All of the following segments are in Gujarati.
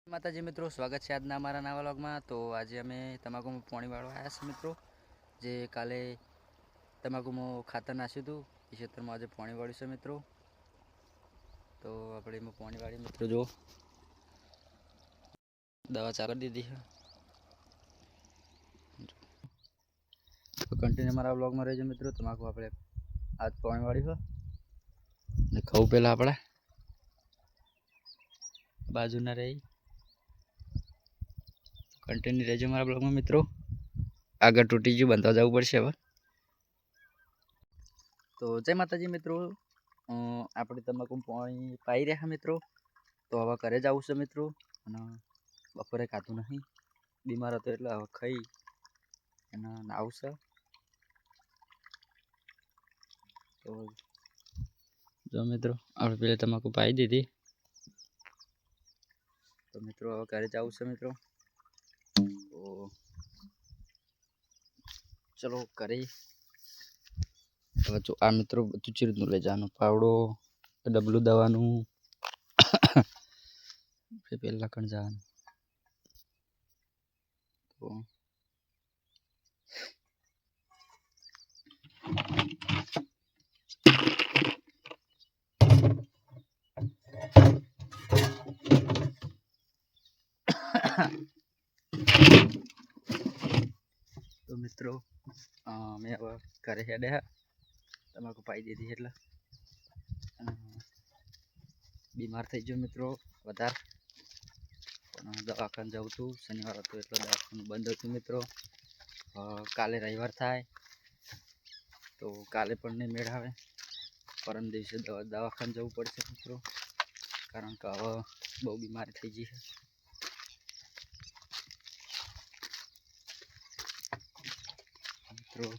માતાજી મિત્રો, સ્વાગત છે આજના અમારા નવા વ્લોગમાં। તો આજે અમે તમાકુમાં પાણી વાળવા આવ્યા છે મિત્રો। જે કાલે તમાકુમાં ખાતર નાખ્યું હતું એ ખેતરમાં આજે પાણી વાળ્યું છે મિત્રો। તો આપણે એમાં પાણી વાળી મિત્રો જો દવા ચાલુ દીધી છે। તો કન્ટિન્યુ અમારા વ્લોગમાં રહેજો મિત્રો। તમાકુ આપણે આજ પાણી વાળ્યું છે ને ખાવું પહેલાં આપણે બાજુ ના રહી કન્ટિન્યુ રહેજો મારા બ્લોગમાં મિત્રો। આગળ તૂટી ગયું, બનતા જવું પડશે હવે। તો જય માતાજી મિત્રો, આપણે તમાકુ પાણી પાઈ રહ્યા મિત્રો। તો હવે ઘરે જ આવું છે મિત્રો। અને બપોરે ખાધું નહીં, બીમાર હતો એટલે હવે ખાઈ અને આવું છે। તો જો મિત્રો આપણે પહેલાં તમાકુ પાઈ દીધી। તો મિત્રો હવે ઘરે જ આવું છે મિત્રો। તો ચલો કરી હવે જો આ મિત્રો બધું જ રીતનું લઈ જવાનું, પાવડો, ડબલું દવાનું પહેલાં કણ જવાનું। તો મિત્રો મેં હવે ઘરે હેડે તમાકુ પાઈ દીધી એટલે બીમાર થઈ ગયો મિત્રો વધારે, પણ દવાખાને જવું હતું, શનિવાર હતો એટલે દવાખાનું બંધ હતું મિત્રો। કાલે રવિવાર થાય તો કાલે પણ નહીં મેળ આવે, પરમ દિવસે દવાખાને જવું પડશે મિત્રો। કારણ કે હવે બહુ બીમારી થઈ ગઈ છે મિત્રો।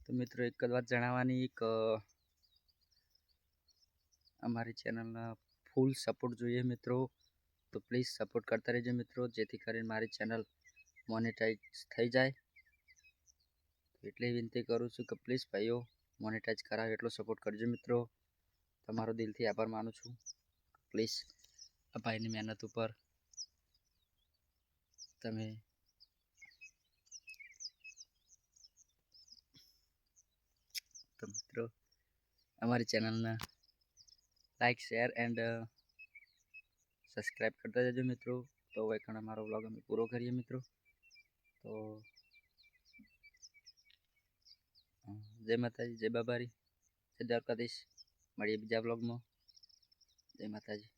તો મિત્રો એક જ વાત જણાવવાની કે અમારી ચેનલના ફૂલ સપોર્ટ જોઈએ મિત્રો। તો પ્લીઝ સપોર્ટ કરતા રહેજો મિત્રો, જેથી કરીને મારી ચેનલ મોનેટાઈઝ થઈ જાય। એટલી વિનંતી કરું છું કે પ્લીઝ ભાઈઓ મોનેટાઈઝ કરાવે એટલો સપોર્ટ કરજો મિત્રો। તમારો દિલથી આભાર માનું છું। પ્લીઝ આ ભાઈની મહેનત ઉપર તમે તો મિત્રો અમારી ચેનલને લાઈક, શેર એન્ડ સબસ્ક્રાઈબ કરતા જજો મિત્રો। તો હવે કણ અમારો વ્લોગ અમે પૂરો કરીએ મિત્રો। તો જય માતાજી, જય બાબારી, જય દ્વારકાધીશ। મળીએ બીજા વ્લોગમાં। જય માતાજી।